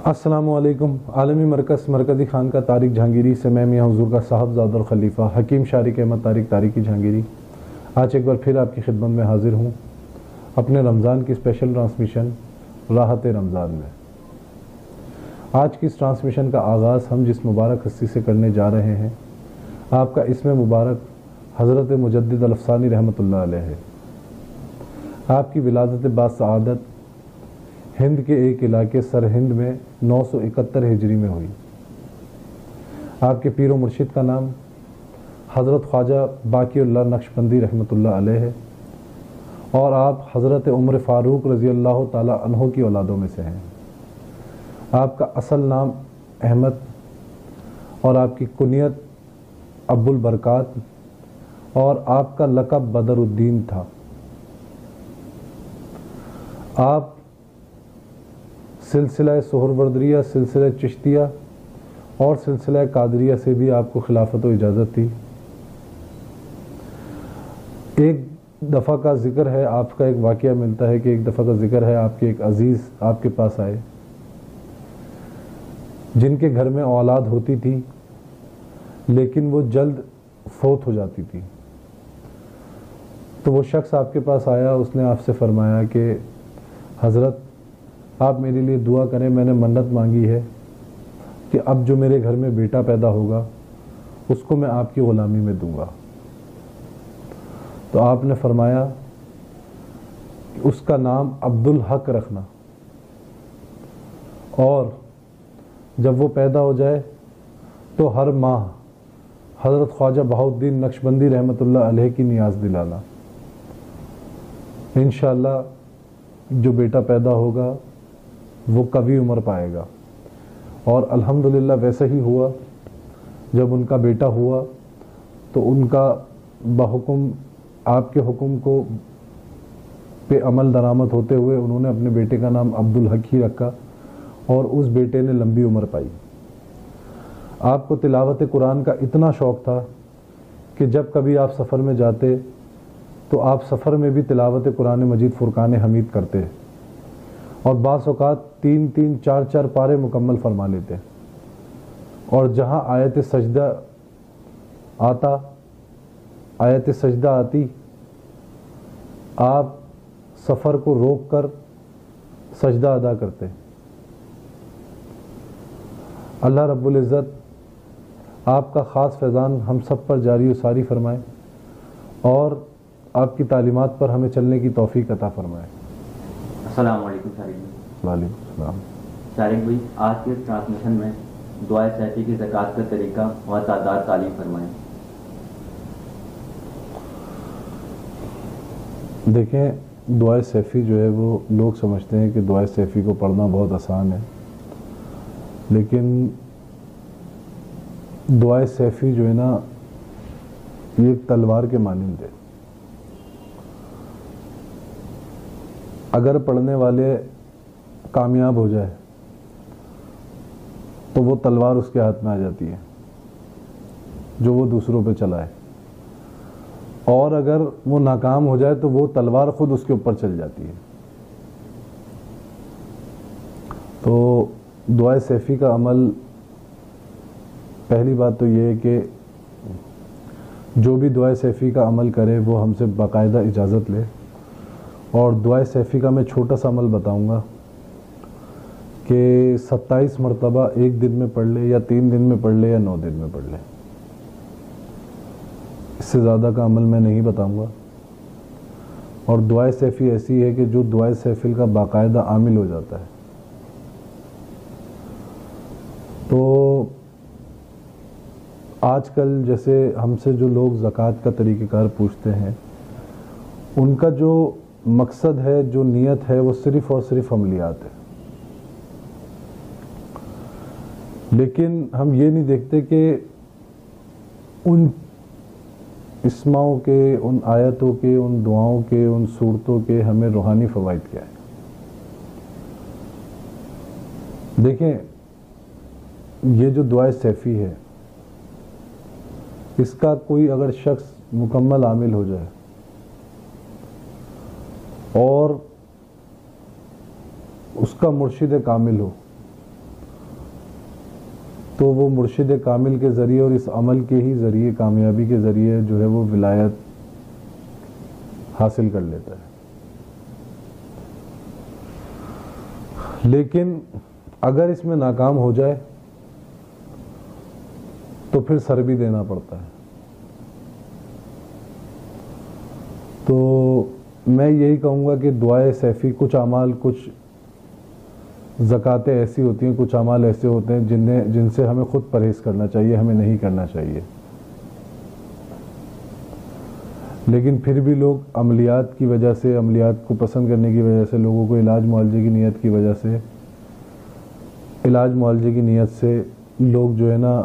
السلام علیکم۔ عالمی مرکزی خانقاہ طارق جہانگیری سے میں میاں حضور کا صاحبزادہ اور خلیفہ حکیم شارق احمد طارق طارقی جہانگیری آج ایک بار پھر آپ کی خدمت میں حاضر ہوں اپنے رمضان کی اسپیشل ٹرانسمیشن راحت رمضان میں۔ آج کی اس ٹرانسمیشن کا آغاز ہم جس مبارک ہستی سے کرنے جا رہے ہیں، آپ کا اسم مبارک حضرت مجدد الافسانی رحمۃ اللہ علیہ ہے۔ آپ کی ولادت باسعادت ہند کے ایک علاقے سرہند میں 971 ہجری میں ہوئی۔ آپ کے پیر و مرشد کا نام حضرت خواجہ باقی اللہ نقشبندی رحمۃ اللہ علیہ ہے اور آپ حضرت عمر فاروق رضی اللہ تعالی عنہ کی اولادوں میں سے ہیں۔ آپ کا اصل نام احمد اور آپ کی کنیت ابو البرکات اور آپ کا لقب بدر الدین تھا۔ آپ سلسلہ سہروردیہ، سلسلہ چشتیہ اور سلسلہ قادریہ سے بھی آپ کو خلافت و اجازت تھی۔ ایک دفعہ کا ذکر ہے، آپ کا ایک واقعہ ملتا ہے کہ ایک دفعہ کا ذکر ہے آپ کے ایک عزیز آپ کے پاس آئے جن کے گھر میں اولاد ہوتی تھی لیکن وہ جلد فوت ہو جاتی تھی۔ تو وہ شخص آپ کے پاس آیا، اس نے آپ سے فرمایا کہ حضرت آپ میرے لیے دعا کریں، میں نے منت مانگی ہے کہ اب جو میرے گھر میں بیٹا پیدا ہوگا اس کو میں آپ کی غلامی میں دوں گا۔ تو آپ نے فرمایا کہ اس کا نام عبدالحق رکھنا، اور جب وہ پیدا ہو جائے تو ہر ماہ حضرت خواجہ بہاؤالدین نقشبندی رحمۃ اللہ علیہ کی نیاز دلانا۔ انشاءاللہ جو بیٹا پیدا ہوگا وہ قوی عمر پائے گا، اور الحمدللہ ویسا ہی ہوا۔ جب ان کا بیٹا ہوا تو ان کا بحکم آپ کے حکم کو پہ عمل درآمد ہوتے ہوئے انہوں نے اپنے بیٹے کا نام عبدالحق ہی رکھا، اور اس بیٹے نے لمبی عمر پائی۔ آپ کو تلاوت قرآن کا اتنا شوق تھا کہ جب کبھی آپ سفر میں جاتے تو آپ سفر میں بھی تلاوت قرآن مجید فرقان حمید کرتے، اور بعض اوقات 3 4 پارے مکمل فرما لیتے، اور جہاں آیت سجدہ آتی آپ سفر کو روک کر سجدہ ادا کرتے۔ اللہ رب العزت آپ کا خاص فیضان ہم سب پر جاری و ساری فرمائے، اور آپ کی تعلیمات پر ہمیں چلنے کی توفیق عطا فرمائے۔ السلام علیکم شارق بھائی۔ وعلیکم السلام۔ شارق بھائی، آج کے ٹرانسمیشن میں دعائے سیفی کی زکوٰۃ کا طریقہ اور تعداد تعلیم فرمائیں۔ دیکھیں، دعائے سیفی جو ہے وہ لوگ سمجھتے ہیں کہ دعائے سیفی کو پڑھنا بہت آسان ہے، لیکن دعائے سیفی جو ہے نا یہ ایک تلوار کے مانند ہے۔ اگر پڑھنے والے کامیاب ہو جائے تو وہ تلوار اس کے ہاتھ میں آ جاتی ہے جو وہ دوسروں پہ چلائے، اور اگر وہ ناکام ہو جائے تو وہ تلوار خود اس کے اوپر چل جاتی ہے۔ تو دعائے سیفی کا عمل، پہلی بات تو یہ ہے کہ جو بھی دعائے سیفی کا عمل کرے وہ ہم سے باقاعدہ اجازت لے، اور دعائے سیفی کا میں چھوٹا سا عمل بتاؤں گا کہ 27 مرتبہ ایک دن میں پڑھ لے، یا 3 دن میں پڑھ لے، یا 9 دن میں پڑھ لے۔ اس سے زیادہ کا عمل میں نہیں بتاؤں گا۔ اور دعائے سیفی ایسی ہے کہ جو دعائے سیفی کا باقاعدہ عامل ہو جاتا ہے۔ تو آج کل جیسے ہم سے جو لوگ زکوٰۃ کا طریقہ کار پوچھتے ہیں، ان کا جو مقصد ہے، جو نیت ہے، وہ صرف اور صرف عملیات ہے، لیکن ہم یہ نہیں دیکھتے کہ ان اسماؤں کے، ان آیتوں کے، ان دعاؤں کے، ان صورتوں کے ہمیں روحانی فوائد کیا ہے۔ دیکھیں، یہ جو دعائے سیفی ہے اس کا کوئی اگر شخص مکمل عامل ہو جائے اور اس کا مرشد کامل ہو تو وہ مرشد کامل کے ذریعے اور اس عمل کے ہی ذریعے، کامیابی کے ذریعے جو ہے وہ ولایت حاصل کر لیتا ہے۔ لیکن اگر اس میں ناکام ہو جائے تو پھر سر بھی دینا پڑتا ہے۔ تو میں یہی کہوں گا کہ دعائے سیفی، کچھ اعمال، کچھ زکاتیں ایسی ہوتی ہیں، کچھ اعمال ایسے ہوتے ہیں جن سے ہمیں خود پرہیز کرنا چاہیے، ہمیں نہیں کرنا چاہیے، لیکن پھر بھی لوگ عملیات کی وجہ سے، عملیات کو پسند کرنے کی وجہ سے، لوگوں کو علاج معالجے کی نیت کی وجہ سے، علاج معالجے کی نیت سے لوگ جو ہے نا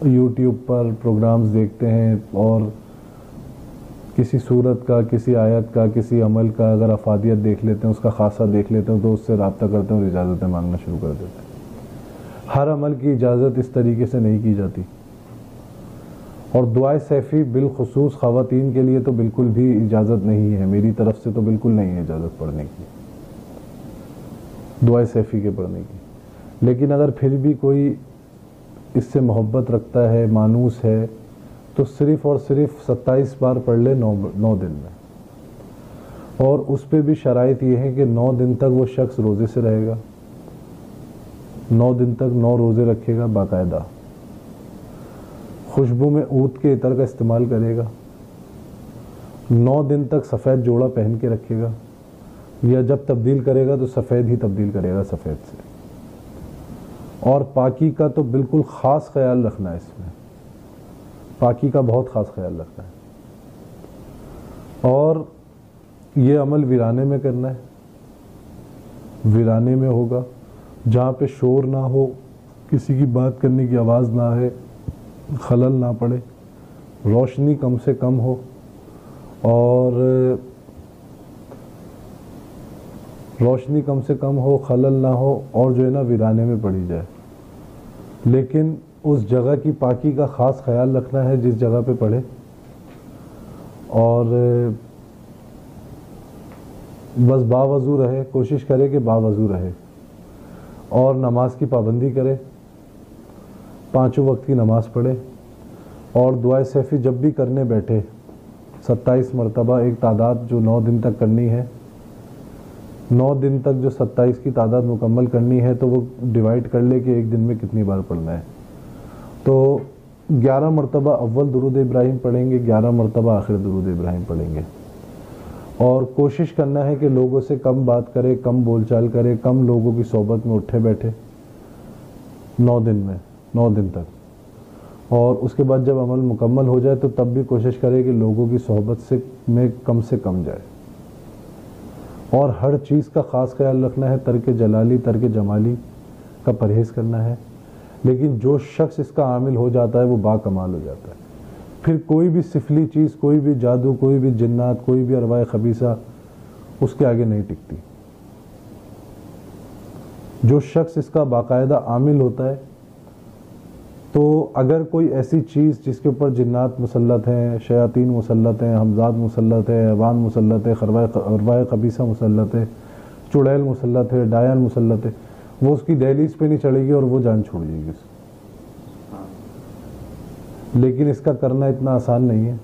یوٹیوب پر پروگرامز دیکھتے ہیں اور کسی صورت کا، کسی آیت کا، کسی عمل کا اگر افادیت دیکھ لیتے ہیں، اس کا خاصہ دیکھ لیتے ہیں تو اس سے رابطہ کرتے ہیں اور اجازتیں مانگنا شروع کر دیتے ہیں۔ ہر عمل کی اجازت اس طریقے سے نہیں کی جاتی، اور دعائے سیفی بالخصوص خواتین کے لیے تو بالکل بھی اجازت نہیں ہے، میری طرف سے تو بالکل نہیں ہے اجازت پڑھنے کی، دعائے سیفی کے پڑھنے کی۔ لیکن اگر پھر بھی کوئی اس سے محبت رکھتا ہے، مانوس ہے، تو صرف اور صرف 27 بار پڑھ لے 9 دن میں، اور اس پہ بھی شرائط یہ ہے کہ 9 دن تک وہ شخص روزے سے رہے گا، 9 دن تک 9 روزے رکھے گا باقاعدہ، خوشبو میں اونٹ کے عطر کا استعمال کرے گا، 9 دن تک سفید جوڑا پہن کے رکھے گا، یا جب تبدیل کرے گا تو سفید ہی تبدیل کرے گا سفید سے، اور پاکی کا تو بالکل خاص خیال رکھنا ہے، اس میں پاکی کا بہت خاص خیال رکھنا ہے، اور یہ عمل ویرانے میں کرنا ہے، ویرانے میں ہوگا جہاں پہ شور نہ ہو، کسی کی بات کرنے کی آواز نہ آئے، خلل نہ پڑے، روشنی کم سے کم ہو، اور روشنی کم سے کم ہو، خلل نہ ہو، اور جو ہے نا ویرانے میں پڑھی جائے۔ لیکن اس جگہ کی پاکی کا خاص خیال رکھنا ہے جس جگہ پہ پڑھے، اور بس باوضو رہے، کوشش کرے کہ باوضو رہے، اور نماز کی پابندی کرے، 5 وقت کی نماز پڑھے، اور دعائے سیفی جب بھی کرنے بیٹھے 27 مرتبہ، ایک تعداد جو 9 دن تک کرنی ہے، 9 دن تک جو 27 کی تعداد مکمل کرنی ہے تو وہ ڈیوائڈ کر لے کہ ایک دن میں کتنی بار پڑھنا ہے، تو 11 مرتبہ اول درود ابراہیم پڑھیں گے، 11 مرتبہ آخر درود ابراہیم پڑھیں گے، اور کوشش کرنا ہے کہ لوگوں سے کم بات کرے، کم بول چال کرے، کم لوگوں کی صحبت میں اٹھے بیٹھے 9 دن میں، 9 دن تک، اور اس کے بعد جب عمل مکمل ہو جائے تو تب بھی کوشش کرے کہ لوگوں کی صحبت سے کم جائے، اور ہر چیز کا خاص خیال رکھنا ہے، ترک جلالی، ترک جمالی کا پرہیز کرنا ہے۔ لیکن جو شخص اس کا عامل ہو جاتا ہے وہ با کمال ہو جاتا ہے، پھر کوئی بھی سفلی چیز، کوئی بھی جادو، کوئی بھی جنات، کوئی بھی ارواح خبیثہ اس کے آگے نہیں ٹکتی۔ جو شخص اس کا باقاعدہ عامل ہوتا ہے، تو اگر کوئی ایسی چیز جس کے اوپر جنات مسلط ہیں، شیاطین مسلط ہیں، حمزات مسلط ہے، ایوان مسلط ہے، ارواح خبیثہ مسلط ہے، چڑیل مسلط ہے، ڈایان مسلط ہے، وہ اس کی دہلیز پہ نہیں چڑھے گی اور وہ جان چھوڑ جائے گی اس کی۔ لیکن اس کا کرنا اتنا آسان نہیں ہے،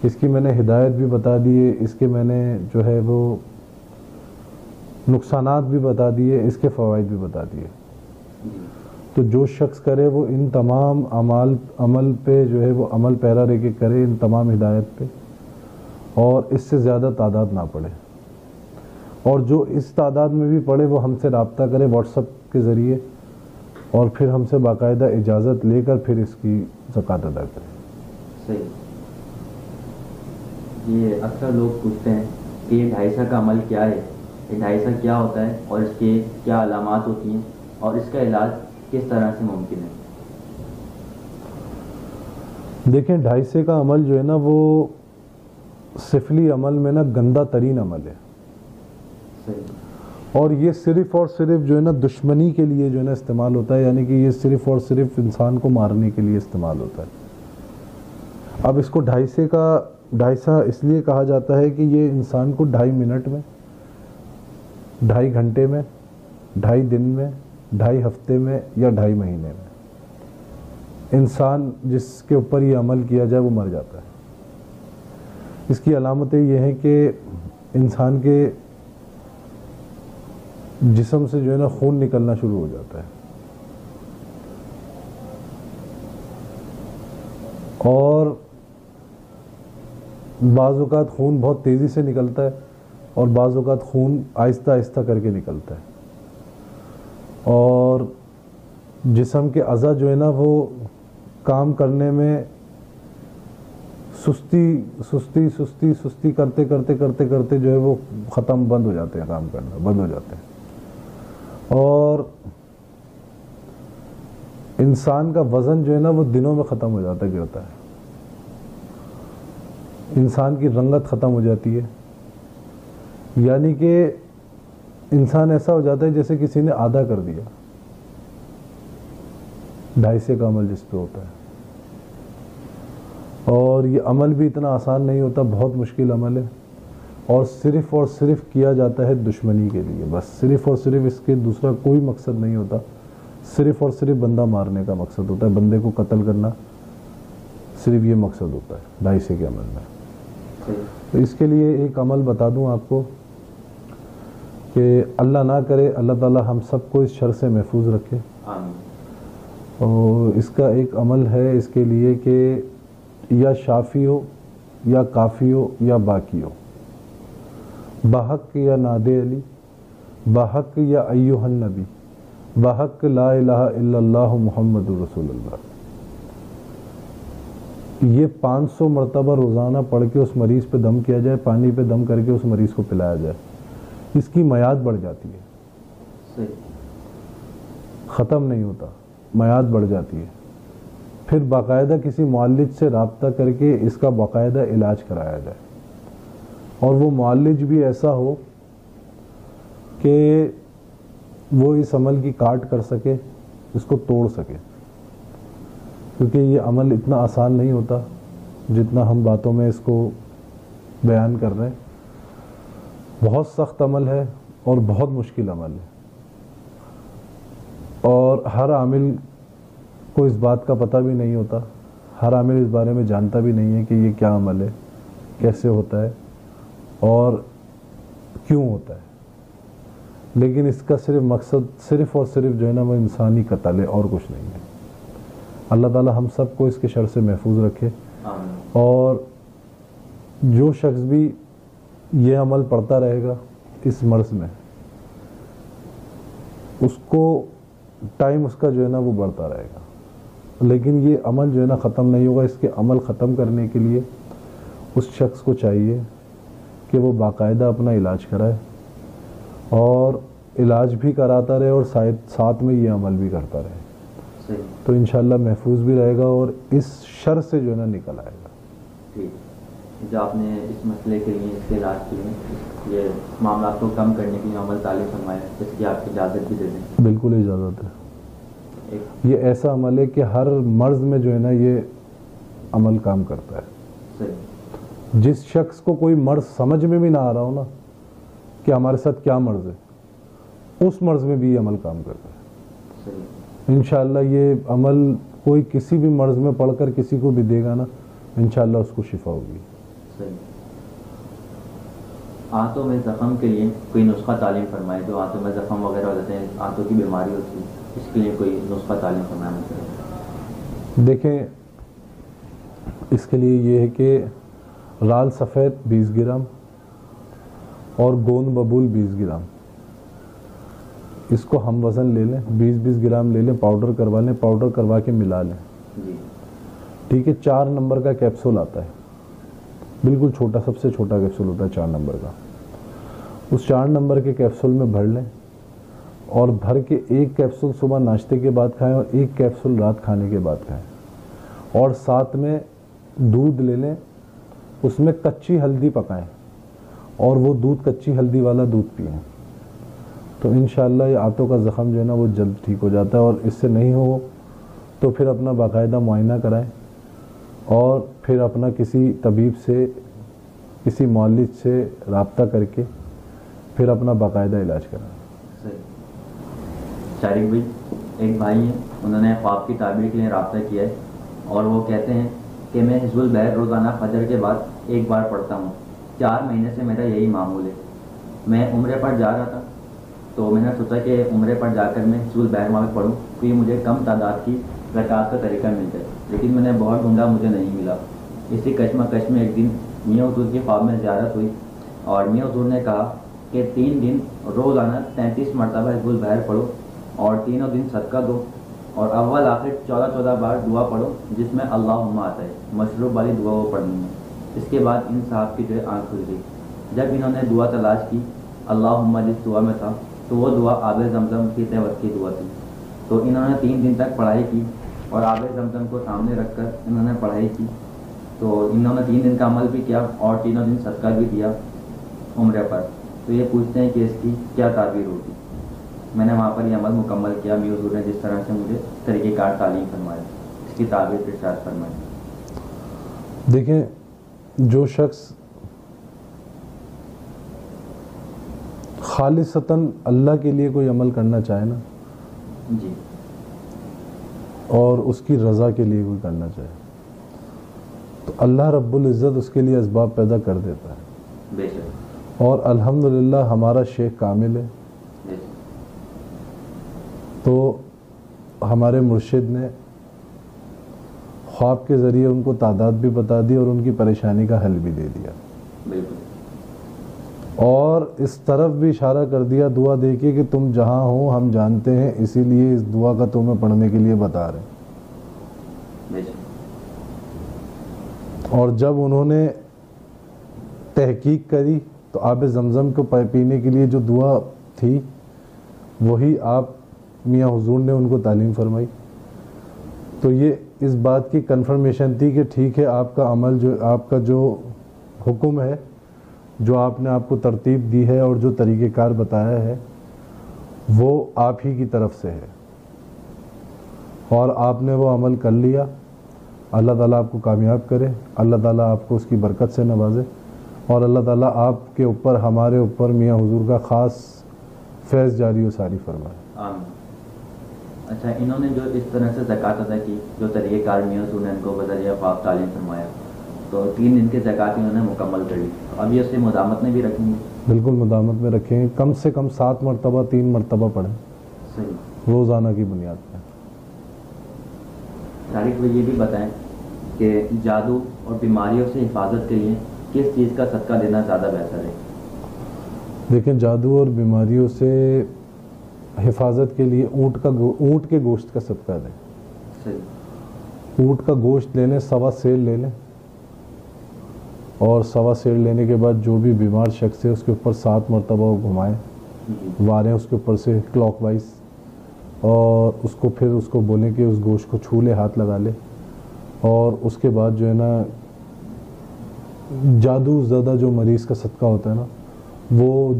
اس کی میں نے ہدایت بھی بتا دی ہے، اس کے میں نے جو ہے وہ نقصانات بھی بتا دیے، اس کے فوائد بھی بتا دیے۔ تو جو شخص کرے وہ ان تمام عمل پہ جو ہے وہ عمل پیرا رہ کے کرے، ان تمام ہدایت پہ، اور اس سے زیادہ تعداد نہ پڑھے، اور جو اس تعداد میں بھی پڑھے وہ ہم سے رابطہ کرے واٹس ایپ کے ذریعے، اور پھر ہم سے باقاعدہ اجازت لے کر پھر اس کی زکوٰۃ ادا کرے۔ صحیح۔ یہ اکثر لوگ پوچھتے ہیں کہ یہ 250 کا عمل کیا ہے، یہ 250 کیا ہوتا ہے، اور اس کے کیا علامات ہوتی ہیں، اور اس کا علاج کس طرح سے ممکن ہے؟ دیکھیں 250 کا عمل جو ہے نا وہ سفلی عمل میں نا گندہ ترین عمل ہے، اور یہ صرف اور صرف جو ہے نا دشمنی کے لیے جو ہے نا استعمال ہوتا ہے، یعنی کہ یہ صرف اور صرف انسان کو مارنے کے لیے استعمال ہوتا ہے۔ اب اس کو 250 اس لیے کہا جاتا ہے کہ یہ انسان کو 2.5 منٹ میں، 2.5 گھنٹے میں، 2.5 دن میں، 2.5 ہفتے میں یا 2.5 مہینے میں انسان جس کے اوپر یہ عمل کیا جائے وہ مر جاتا ہے۔ اس کی علامتیں یہ ہیں کہ انسان کے جسم سے جو ہے نا خون نکلنا شروع ہو جاتا ہے، اور بعض اوقات خون بہت تیزی سے نکلتا ہے اور بعض اوقات خون آہستہ آہستہ کر کے نکلتا ہے، اور جسم کے اعضاء جو ہے نا وہ کام کرنے میں سستی کرتے جو ہے وہ بند ہو جاتے ہیں، کام کرنا بند ہو جاتے ہیں، اور انسان کا وزن جو ہے نا وہ دنوں میں ختم ہو جاتا ہے، گرتا ہے، انسان کی رنگت ختم ہو جاتی ہے، یعنی کہ انسان ایسا ہو جاتا ہے جیسے کسی نے آدھا کر دیا 250 کا عمل جس پہ ہوتا ہے۔ اور یہ عمل بھی اتنا آسان نہیں ہوتا، بہت مشکل عمل ہے، اور صرف کیا جاتا ہے دشمنی کے لیے، بس صرف اس کے دوسرا کوئی مقصد نہیں ہوتا، صرف بندہ مارنے کا مقصد ہوتا ہے، بندے کو قتل کرنا، صرف یہ مقصد ہوتا ہے 250 کے عمل میں۔ تو اس کے لیے ایک عمل بتا دوں آپ کو کہ اللہ نہ کرے اللہ تعالی ہم سب کو اس شر سے محفوظ رکھے، اور اس کا ایک عمل ہے اس کے لیے کہ یا شافی ہو یا کافی ہو یا باقی ہو، بحق یا ناد علی، بحق یا ایھا النبی، بحق لا الہ الا اللہ محمد رسول اللہ، یہ 500 مرتبہ روزانہ پڑھ کے اس مریض پہ دم کیا جائے، پانی پہ دم کر کے اس مریض کو پلایا جائے، اس کی میعاد بڑھ جاتی ہے، ختم نہیں ہوتا، میعاد بڑھ جاتی ہے، پھر باقاعدہ کسی معالج سے رابطہ کر کے اس کا باقاعدہ علاج کرایا جائے، اور وہ معالج بھی ایسا ہو کہ وہ اس عمل کی کاٹ کر سکے، اس کو توڑ سکے، کیونکہ یہ عمل اتنا آسان نہیں ہوتا جتنا ہم باتوں میں اس کو بیان کر رہے ہیں، بہت سخت عمل ہے اور بہت مشکل عمل ہے، اور ہر عامل کو اس بات کا پتہ بھی نہیں ہوتا، ہر عامل اس بارے میں جانتا بھی نہیں ہے کہ یہ کیا عمل ہے، کیسے ہوتا ہے اور کیوں ہوتا ہے، لیکن اس کا صرف مقصد صرف جو ہے نا وہ انسانی قتل ہے اور کچھ نہیں ہے۔ اللہ تعالی ہم سب کو اس کے شر سے محفوظ رکھے، اور جو شخص بھی یہ عمل پڑھتا رہے گا اس مرض میں، اس کو ٹائم اس کا جو ہے نا وہ بڑھتا رہے گا، لیکن یہ عمل جو ہے نا ختم نہیں ہوگا۔ اس کے عمل ختم کرنے کے لیے اس شخص کو چاہیے کہ وہ باقاعدہ اپنا علاج کرائے، اور علاج بھی کراتا رہے اور ساتھ میں یہ عمل بھی کرتا رہے، تو انشاءاللہ محفوظ بھی رہے گا اور اس شر سے جو ہے نا نکل آئے گا۔ ٹھیک، جو آپ نے اس مسئلے کے لیے، اس کے علاج کے لیے، یہ معاملات کو کم کرنے کے لیے عمل تعلیم فرمایا، اس کی آپ کی اجازت بھی دے دیں؟ بالکل اجازت ہے۔ یہ ایسا عمل ہے کہ ہر مرض میں جو ہے نا یہ عمل کام کرتا ہے۔ جس شخص کو کوئی مرض سمجھ میں بھی نہ آ رہا ہو نا کہ ہمارے ساتھ کیا مرض ہے، اس مرض میں بھی یہ عمل کام کرتا ہے۔ انشاءاللہ یہ عمل کوئی کسی بھی مرض میں پڑھ کر کسی کو بھی دے گا نا، انشاءاللہ اس کو شفا ہوگی۔ آنتوں میں زخم کے لیے کوئی نسخہ تعلیم فرمائے، جو آنتوں میں زخم وغیرہ ہو جاتے ہیں، آنتوں کی بیماری ہوتی ہے، اس کے لیے کوئی نسخہ تعلیم فرمائے؟ دیکھیں، اس کے لیے یہ ہے کہ رال سفید 20 گرام اور گوند ببول 20 گرام، اس کو ہم وزن لے لیں، 20 گرام لے لیں، پاؤڈر کروا لیں، پاؤڈر کروا کے ملا لیں، ٹھیک ہے۔ 4 نمبر کا کیپسول آتا ہے، بالکل چھوٹا، سب سے چھوٹا کیپسول ہوتا ہے 4 نمبر کا، اس 4 نمبر کے کیپسول میں بھر لیں، اور بھر کے ایک کیپسول صبح ناشتے کے بعد کھائیں اور ایک کیپسول رات کھانے کے بعد کھائیں، اور ساتھ میں دودھ لے لیں، اس میں کچی ہلدی پکائیں اور وہ دودھ کچی ہلدی والا دودھ پئیں، تو انشاءاللہ یہ آنتوں کا زخم جو ہے نا وہ جلد ٹھیک ہو جاتا ہے۔ اور اس سے نہیں ہو تو پھر اپنا باقاعدہ معائنہ کرائیں، اور پھر اپنا کسی طبیب سے، کسی معالج سے رابطہ کر کے پھر اپنا باقاعدہ علاج کرائیں۔ شارق بھائی، ایک بھائی ہیں، انہوں نے خواب کی تعبیر کے لیے رابطہ کیا ہے اور وہ کہتے ہیں کہ میں حزب البحر روزانہ فجر کے بعد ایک بار پڑھتا ہوں، 4 مہینے سے میرا یہی معمول ہے۔ میں عمرے پر جا رہا تھا تو میں نے سوچا کہ عمرے پر جا کر میں حزب البحر وہاں پڑھوں تو یہ مجھے کم تعداد کی زکوٰۃ کا طریقہ مل جائے، لیکن میں نے بہت ڈھونڈا، مجھے نہیں ملا۔ اسی کشمکش میں ایک دن میاں حضور کی خواب میں زیارت ہوئی اور میاں حضور نے کہا کہ 3 دن روزانہ 33 مرتبہ حزب البحر پڑھو اور تینوں دن صدقہ دو اور اول آخر 14 بار دعا پڑھو جس میں اللہم آتا ہے، مشروب والی دعا وہ پڑھنی ہے۔ اس کے بعد ان صاحب کی جو ہے آنکھ کھل گئی۔ جب انہوں نے دعا تلاش کی، اللہم جس دعا میں تھا تو وہ دعا آب زمزم کی وقت کی دعا تھی، تو انہوں نے 3 دن تک پڑھائی کی اور آب زمزم کو سامنے رکھ کر انہوں نے پڑھائی کی، تو انہوں نے 3 دن کا عمل بھی کیا اور تینوں دن صدقہ بھی دیا عمرے پر۔ تو یہ پوچھتے ہیں کہ اس کی کیا تعبیر ہوگی؟ میں نے وہاں پر یہ عمل مکمل کیا، میاں حضور نے جس طرح سے مجھے طریقہ کار تعلیم فرمایا، اس کی تعبیر ارشاد فرمائی۔ دیکھیں، جو شخص خالصتاً اللہ کے لیے کوئی عمل کرنا چاہے نا جی، اور اس کی رضا کے لیے کوئی کرنا چاہے تو اللہ رب العزت اس کے لیے اسباب پیدا کر دیتا ہے۔ بے شک، اور الحمدللہ ہمارا شیخ کامل ہے، بے شک، تو ہمارے مرشد نے خواب کے ذریعے ان کو تعداد بھی بتا دی اور ان کی پریشانی کا حل بھی دے دیا، بالکل، اور اس طرف بھی اشارہ کر دیا دعا دے کے کہ تم جہاں ہو ہم جانتے ہیں، اسی لیے اس دعا کا تمہیں پڑھنے کے لیے بتا رہے ہیں۔ بے شک، اور جب انہوں نے تحقیق کری تو آب زمزم کو پینے کے لیے جو دعا تھی وہی آپ میاں حضور نے ان کو تعلیم فرمائی، تو یہ اس بات کی کنفرمیشن تھی کہ ٹھیک ہے، آپ کا عمل جو آپ کا جو حکم ہے، جو آپ نے آپ کو ترتیب دی ہے اور جو طریقہ کار بتایا ہے وہ آپ ہی کی طرف سے ہے اور آپ نے وہ عمل کر لیا۔ اللہ تعالیٰ آپ کو کامیاب کرے، اللہ تعالیٰ آپ کو اس کی برکت سے نوازے، اور اللہ تعالیٰ آپ کے اوپر، ہمارے اوپر میاں حضور کا خاص فیض جاری و ساری فرمائے۔ آمین۔ اچھا، انہوں نے جو اس طرح سے زکوٰۃ ادا کی، جو طریقہ کار میاں حضور نے ان کو بذریعہ خواب تعلیم فرمایا، تو 3 دن کی زکوٰۃ انہوں نے مکمل کر لی، اب یہ اسے مدامت میں بھی رکھیں گے؟ بالکل مدامت میں رکھیں گے، کم سے کم 7 مرتبہ 3 مرتبہ پڑھیں صحیح، روزانہ کی بنیاد پہ۔ طارق بھائی یہ بھی بتائیں کہ جادو اور بیماریوں سے حفاظت کے لیے کس چیز کا صدقہ دینا زیادہ بہتر ہے؟ دیکھیں، جادو اور بیماریوں سے حفاظت کے لیے اونٹ کے گوشت کا صدقہ دیں۔ صحیح، اونٹ کا گوشت لے لیں، 1.25 سیر لے لیں، اور 1.25 سیر لینے کے بعد جو بھی بیمار شخص ہے اس کے اوپر 7 مرتبہ وہ گھمائیں، واریں اس کے اوپر سے کلاک وائز، اور اس کو پھر اس کو بولیں کہ اس گوشت کو چھو لے، ہاتھ لگا لے، اور اس کے بعد جو ہے نا جادو زدہ جو مریض کا صدقہ ہوتا ہے نا، وہ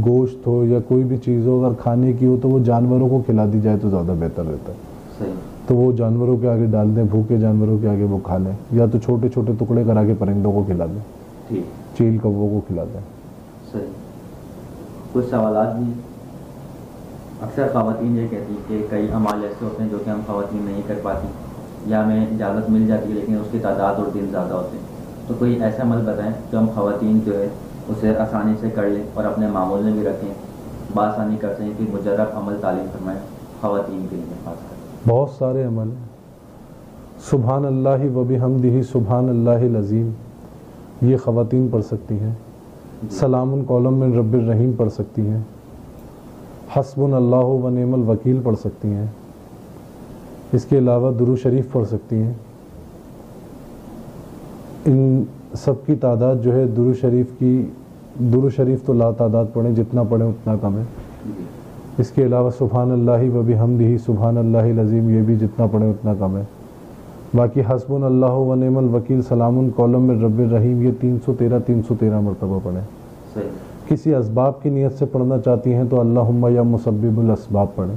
گوشت ہو یا کوئی بھی چیز ہو اگر کھانے کی ہو تو وہ جانوروں کو کھلا دی جائے تو زیادہ بہتر رہتا ہے۔ صحیح، تو وہ جانوروں کے آگے ڈال دیں، بھوکے جانوروں کے آگے وہ کھا لیں، یا تو چھوٹے چھوٹے ٹکڑے کرا کے پرندوں کو کھلا دیں، ٹھیک، چیل کووں کو کھلا دیں۔ صحیح۔ کچھ سوالات بھی، اکثر خواتین یہ کہتی ہیں کہ کئی اعمال ایسے ہوتے ہیں جو کہ ہم خواتین نہیں کر پاتی، یا ہمیں اجازت مل جاتی ہے لیکن اس کی تعداد اور دن زیادہ ہوتے ہیں، تو کوئی ایسا عمل بتائیں جو ہم خواتین جو ہے اسے آسانی سے کر لیں اور اپنے معمول میں بھی رکھیں، بآسانی کر سکیں کہ مجرب عمل تعلیم فرمائیں خواتین کے لیے خاص کر؟ بہت سارے عمل ہیں۔ سبحان اللہ و بحمدہ سبحان اللہ العظیم، یہ خواتین پڑھ سکتی ہیں۔ سلام قولا من رب الرحیم پڑھ سکتی ہیں۔ حسبنا اللہ و نعم الوکیل پڑھ سکتی ہیں۔ اس کے علاوہ درود شریف پڑھ سکتی ہیں۔ ان سب کی تعداد جو ہے درود شریف تو لا تعداد پڑھیں، جتنا پڑھیں اتنا کم ہے۔ اس کے علاوہ سبحان اللہ و بحمدہ سبحان اللہ العظیم، یہ بھی جتنا پڑھیں اتنا کم ہے۔ باقی حسبنا اللہ و نعم الوکیل سلام قولا من رب الرحیم، یہ 313 مرتبہ پڑھیں۔ کسی اسباب کی نیت سے پڑھنا چاہتی ہیں تو اللہم یا مسبب الاسباب پڑھیں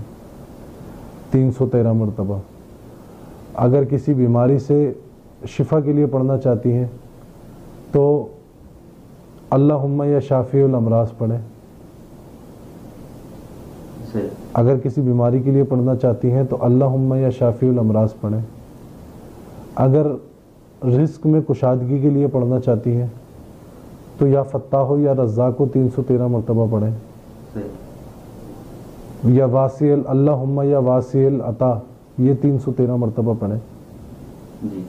313 مرتبہ۔ اگر کسی بیماری سے شفا کے لیے پڑھنا چاہتی ہیں تو اللہم یا شافی الامراض پڑھیں۔ اگر کسی بیماری کے لیے پڑھنا چاہتی ہیں تو اللہم یا شافی الامراض پڑھیں. اگر رزق میں کشادگی کے لیے پڑھنا چاہتی ہیں تو یا فتاح یا رزاق کو 313 مرتبہ پڑھیں. یا واسع اللہم یا واسع العطا یہ 313 مرتبہ پڑھیں. جی.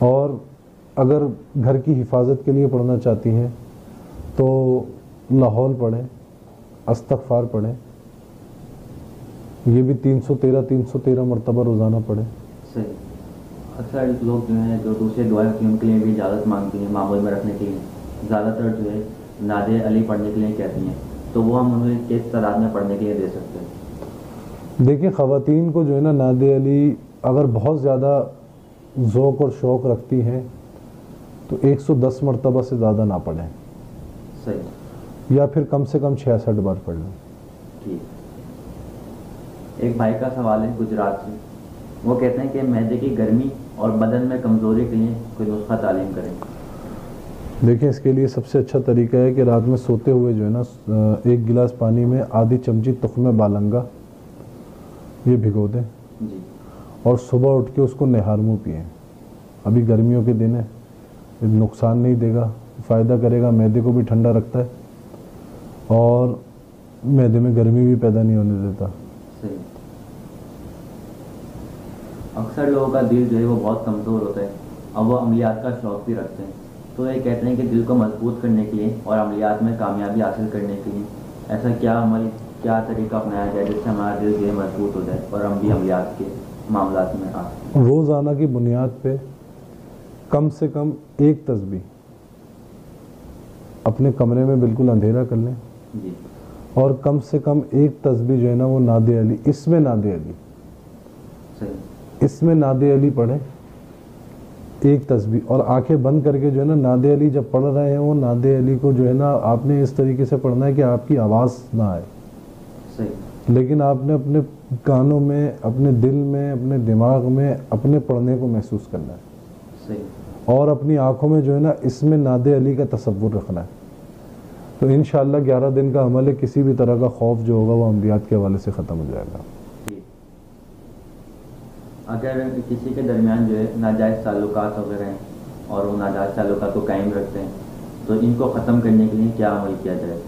اور اگر گھر کی حفاظت کے لیے پڑھنا چاہتی ہیں تو لاحول پڑھیں, استغفار پڑھیں, یہ بھی 313 مرتبہ روزانہ پڑھیں. صحیح. اکثر لوگ جو ہیں جو دوسرے دعائیں ہوتی ہیں ان کے لیے بھی اجازت مانگتی ہیں معمول میں رکھنے کے لیے, زیادہ تر جو ہے ناد علی پڑھنے کے لیے کہتی ہیں, تو وہ ہم انہیں کس تعداد میں پڑھنے کے لیے دے سکتے ہیں؟ دیکھیں خواتین کو جو ہے نا ناد علی اگر بہت زیادہ ذوق اور شوق رکھتی ہیں تو 110 مرتبہ سے زیادہ نہ پڑھیں. صحیح. یا پھر کم سے کم 66 بار پڑھ لیں. ٹھیک. ایک بھائی کا سوال ہے گجرات سے, وہ کہتے ہیں کہ معدے کی گرمی اور بدن میں کمزوری کے لیے کوئی نسخہ تعلیم کریں. دیکھیں اس کے لیے سب سے اچھا طریقہ ہے کہ رات میں سوتے ہوئے جو ہے نا 1 گلاس پانی میں آدھی چمچی تخم بالنگا یہ بھگو دیں. جی. اور صبح اٹھ کے اس کو نہار منہ پئیں. ابھی گرمیوں کے دن ہے, نقصان نہیں دے گا, فائدہ کرے گا, معدے کو بھی ٹھنڈا رکھتا ہے اور معدے میں گرمی بھی پیدا نہیں ہونے دیتا. صحیح. اکثر لوگوں کا دل جو ہے وہ بہت کمزور ہوتا ہے اور وہ عملیات کا شوق بھی رکھتے ہیں, تو یہ کہتے ہیں کہ دل کو مضبوط کرنے کے لیے اور عملیات میں کامیابی حاصل کرنے کے لیے ایسا کیا طریقہ اپنایا جائے جس سے ہمارا دل جو ہے مضبوط ہو جائے اور ہم بھی عملیات کے معاملات میں آ سکیں؟ روزانہ کی بنیاد پہ کم سے کم 1 تسبیح اپنے کمرے میں بالکل اندھیرا کر لیں. جی. اور کم سے کم 1 تسبیح جو ہے نا وہ ناد علی, اس میں ناد علی, صحیح, اس میں ناد علی پڑھیں 1 تسبیح, اور آنکھیں بند کر کے جو ہے نا ناد علی جب پڑھ رہے ہیں وہ ناد علی کو جو ہے نا آپ نے اس طریقے سے پڑھنا ہے کہ آپ کی آواز نہ آئے. صحیح. لیکن آپ نے اپنے کانوں میں, اپنے دل میں, اپنے دماغ میں اپنے پڑھنے کو محسوس کرنا ہے. صحیح. اور اپنی آنکھوں میں جو ہے نا اس میں ناد علی کا تصور رکھنا ہے. تو انشاءاللہ 11 دن کا عمل ہے, کسی بھی طرح کا خوف جو ہوگا وہ عملیات کے حوالے سے ختم ہو جائے گا. اگر کسی کے درمیان جو ہے ناجائز تعلقات وغیرہ ہیں اور وہ ناجائز تعلقات کو قائم رکھتے ہیں تو ان کو ختم کرنے کے لیے کیا عمل کیا جائے؟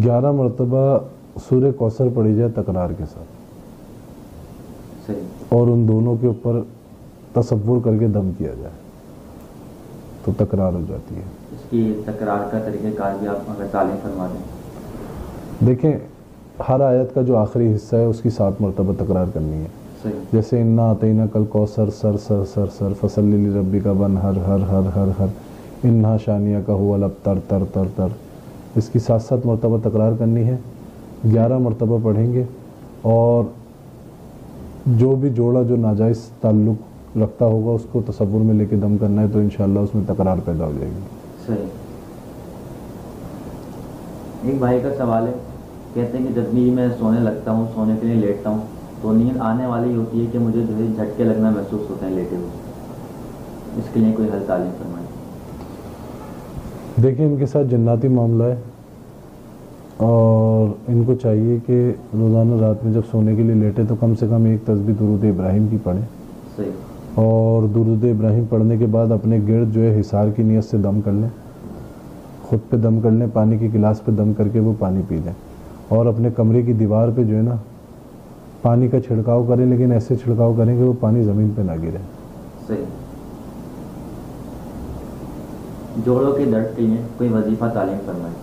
11 مرتبہ سورہ کوثر پڑھی جائے تکرار کے ساتھ. صحیح. اور ان دونوں کے اوپر تصور کر کے دم کیا جائے تو تکرار ہو جاتی ہے. اس کی تکرار کا طریقہ کار بھی آپ اگر تعلیم فرما دیں. دیکھیں ہر آیت کا جو آخری حصہ ہے اس کی 7 مرتبہ تکرار کرنی ہے. صحیح. جیسے انا اعطیناک کل کوثر سر سر سر سر فصلی لربک وانحر ہر ہر ہر ہر انہا شانیہ کا هو الابتر تر تر تر. اس کی 7 مرتبہ تکرار کرنی ہے. 11 مرتبہ پڑھیں گے اور جو بھی جوڑا جو ناجائز تعلق رکھتا ہوگا اس کو تصور میں لے کے دم کرنا ہے تو انشاءاللہ اس میں تکرار پیدا ہو جائے گی. صحیح. ایک بھائی کا سوال ہے, کہتے ہیں کہ جب بھی میں سونے لگتا ہوں, سونے کے لیے لیٹتا ہوں تو نیند آنے والی ہوتی ہے کہ مجھے جو ہے جھٹکے لگنا محسوس ہوتے ہیں لیٹے ہوئے. اس کے لیے کوئی حل تعلیم فرمائیں. دیکھیں ان کے ساتھ جناتی معاملہ ہے اور ان کو چاہیے کہ روزانہ رات میں جب سونے کے لیے لیٹے تو کم سے کم 1 تسبیح درود ابراہیم کی پڑھیں. صحیح. اور درود ابراہیم پڑھنے کے بعد اپنے گرد جو ہے حصار کی نیت سے دم کر لیں, خود پہ دم کر لیں, پانی کی گلاس پہ دم کر کے وہ پانی پی لیں اور اپنے کمرے کی دیوار پہ جو ہے نا پانی کا چھڑکاؤ کریں, لیکن ایسے چھڑکاؤ کریں کہ وہ پانی زمین پہ نہ گرے. صحیح. جوڑوں کے درد کے لیے کوئی وظیفہ تعلیم فرمائیں.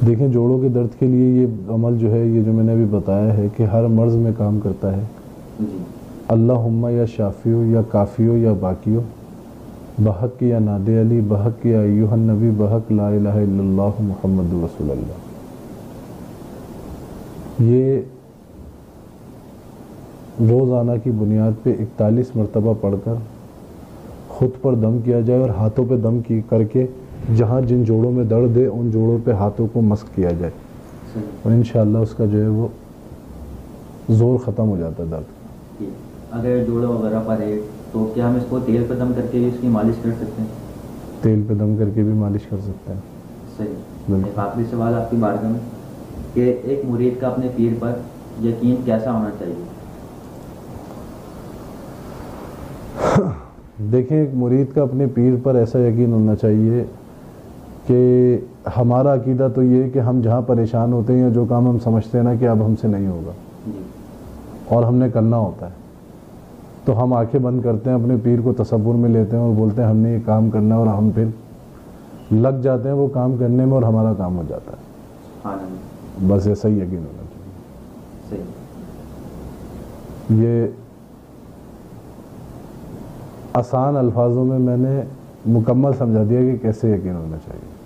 دیکھیں جوڑوں کے درد کے لیے یہ عمل جو ہے یہ جو میں نے ابھی بتایا ہے کہ ہر مرض میں کام کرتا ہے. جی. اللہم یا شافیو یا کافیو یا باقیو بحق یا ناد علی بحق یا ایوہ النبی بحق لا الہ الا اللہ محمد رسول اللہ. یہ روزانہ کی بنیاد پہ 41 مرتبہ پڑھ کر خود پر دم کیا جائے اور ہاتھوں پہ دم کر کے جہاں جن جوڑوں میں درد ہے ان جوڑوں پہ ہاتھوں کو مسک کیا جائے اور انشاءاللہ اس کا جو ہے وہ زور ختم ہو جاتا ہے درد. اگر جوڑوں وغیرہ پر ہے تو کیا ہم اس کو تیل پہ دم کر کے اس کی مالش کر سکتے ہیں؟ تیل پہ دم کر کے بھی مالش کر سکتے ہیں. صحیح. ایک آخری سوال آپ کی بارگاہ میں کہ ایک مرید کا اپنے پیر پر یقین کیسا ہونا چاہیے؟ دیکھیں، ایک مرید کا اپنے پیر پر ایسا یقین ہونا چاہیے کہ ہمارا عقیدہ تو یہ ہے کہ ہم جہاں پریشان ہوتے ہیں یا جو کام ہم سمجھتے ہیں نا کہ اب ہم سے نہیں ہوگا اور ہم نے کرنا ہوتا ہے، تو ہم آنکھیں بند کرتے ہیں، اپنے پیر کو تصور میں لیتے ہیں اور بولتے ہیں ہم نے یہ کام کرنا ہے، اور ہم پھر لگ جاتے ہیں وہ کام کرنے میں اور ہمارا کام ہو جاتا ہے. بس ایسا ہی یقین ہونا چاہیے. یہ آسان الفاظوں میں میں نے مکمل سمجھا دیا کہ کیسے یقین ہونا چاہیے.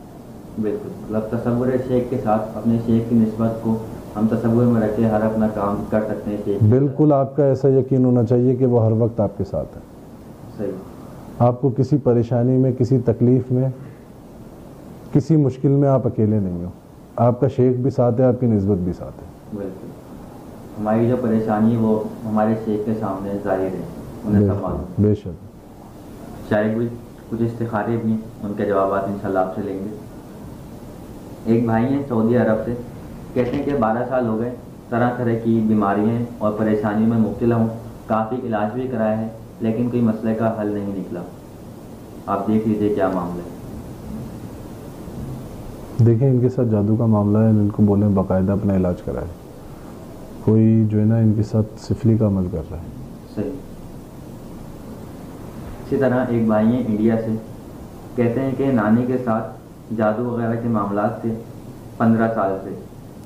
بالکل. مطلب تصور شیخ کے ساتھ اپنے شیخ کی نسبت کو ہم تصور میں رکھ کے ہر اپنا کام کر سکتے ہیں شیخ. بالکل، آپ کا ایسا یقین ہونا چاہیے کہ وہ ہر وقت آپ کے ساتھ ہے. صحیح. آپ کو کسی پریشانی میں، کسی تکلیف میں، کسی مشکل میں آپ اکیلے نہیں ہو. آپ کا شیخ بھی ساتھ ہے، آپ کی نسبت بھی ساتھ ہے. بالکل. ہماری جو پریشانی ہے وہ ہمارے شیخ کے سامنے ظاہر ہے، انہیں سب معلوم. بے شک. شاید بھی کچھ استخارے بھی، ان کے جوابات انشاءاللہ آپ سے لیں گے. ایک بھائی ہیں سعودی عرب سے، کہتے ہیں کہ 12 سال ہو گئے، طرح طرح کی بیماریاں اور پریشانیوں میں مبتلا ہوں، کافی علاج بھی کرایا ہے لیکن کوئی مسئلے کا حل نہیں نکلا. آپ دیکھ لیجیے کیا معاملہ ہے. دیکھیں، ان کے ساتھ جادو کا معاملہ ہے، ان کو بولیں باقاعدہ اپنا علاج کرائے. کوئی جو ہے نا ان کے ساتھ سفلی کا عمل کر رہا ہے. صحیح. اسی طرح ایک بھائی ہیں انڈیا سے، کہتے ہیں کہ نانی کے ساتھ جادو وغیرہ کے معاملات تھے 15 سال سے.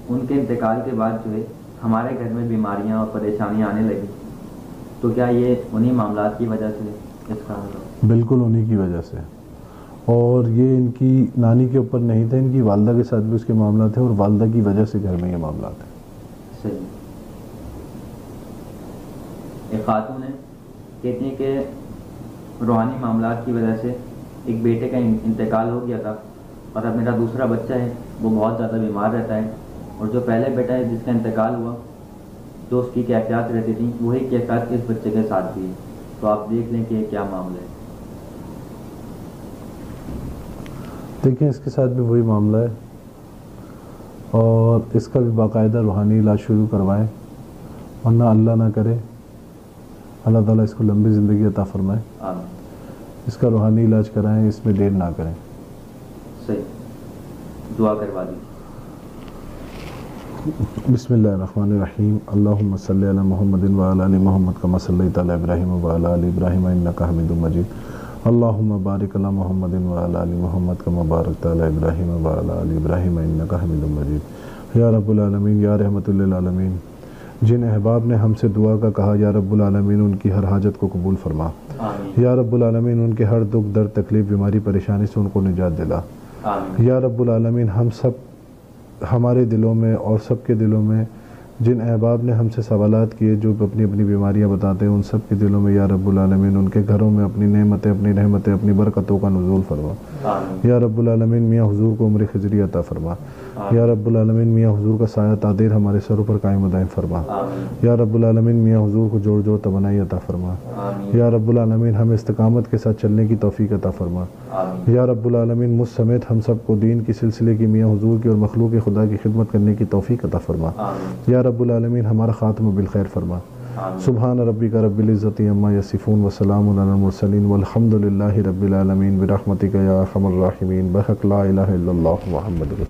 ان کے انتقال کے بعد جو ہے ہمارے گھر میں بیماریاں اور پریشانیاں آنے لگی، تو کیا یہ انہی معاملات کی وجہ سے اس کا ہوگا؟ بالکل انہی کی وجہ سے. اور یہ ان کی نانی کے اوپر نہیں تھے، ان کی والدہ کے ساتھ بھی اس کے معاملات تھے، اور والدہ کی وجہ سے گھر میں یہ معاملات ہیں. صحیح. ایک خاتون ہے، کہتی ہیں کہ روحانی معاملات کی وجہ سے ایک بیٹے کا انتقال ہو گیا تھا، اور اب میرا دوسرا بچہ ہے وہ بہت زیادہ بیمار رہتا ہے، اور جو پہلے بیٹا ہے جس کا انتقال ہوا، جو اس کی کیفیات رہتی تھیں وہی کیفیات اس بچے کے ساتھ بھی ہے. تو آپ دیکھ لیں کہ کیا معاملہ ہے. دیکھیں، اس کے ساتھ بھی وہی معاملہ ہے، اور اس کا بھی باقاعدہ روحانی علاج شروع کروائیں، ورنہ اللہ نہ کرے اللہ تعالیٰ اس کو لمبی زندگی عطا فرمائے. آمین. اس کا روحانی علاج کرائیں، اس میں دیر نہ کریں. صحیح. دعا کروا دی. بسم اللہ الرحمن الرحیم. اللہم صلی علی محمد وعلی آل محمد کما صلیت علی ابراہیم وعلی آل ابراہیم انک حمید مجید. اللہم بارک علی محمد وعلی آل محمد کما بارکت علی ابراہیم وعلی آل ابراہیم انک حمید مجید. یا رب العالمین، یا رحمت للعالمین، جن احباب نے ہم سے دعا کا کہا، یا رب العالمین ان کی ہر حاجت کو قبول فرما. آمین. یا رب العالمین ان کے ہر دکھ، درد، تکلیف، بیماری، پریشانی سے ان کو نجات دلا. آمین. یا رب العالمین ہم سب، ہمارے دلوں میں اور سب کے دلوں میں جن احباب نے ہم سے سوالات کیے، جو اپنی اپنی بیماریاں بتاتے ہیں، ان سب کے دلوں میں یا رب العالمین ان کے گھروں میں اپنی نعمتیں، اپنی رحمتیں، اپنی برکتوں کا نزول فرما. آمین. یا رب العالمین میاں حضور کو عمر خضری عطا فرما. یا رب العالمین میاں حضور کا سایہ تادیر ہمارے سروں پر قائم و دائم فرما. آمین. یا رب العالمین میاں حضور کو جوڑ جوڑ توانائی عطا فرما. آمین. یا رب العالمین ہمیں استقامت کے ساتھ چلنے کی توفیق عطا فرما. آمین. یا رب العالمین مجھ سمیت ہم سب کو دین کی سلسلے کی، میاں حضور کی اور مخلوق خدا کی خدمت کرنے کی توفیق عطا فرما. آمین. یا رب العالمین ہمارا خاتمہ بالخیر فرما. آمین. سبحان ربک رب العزت عما یصفون وسلام علی المرسلین والحمد للہ رب العالمین برحمتک یا ارحم الراحمین بحق لا الہ الا اللہ محمد رسول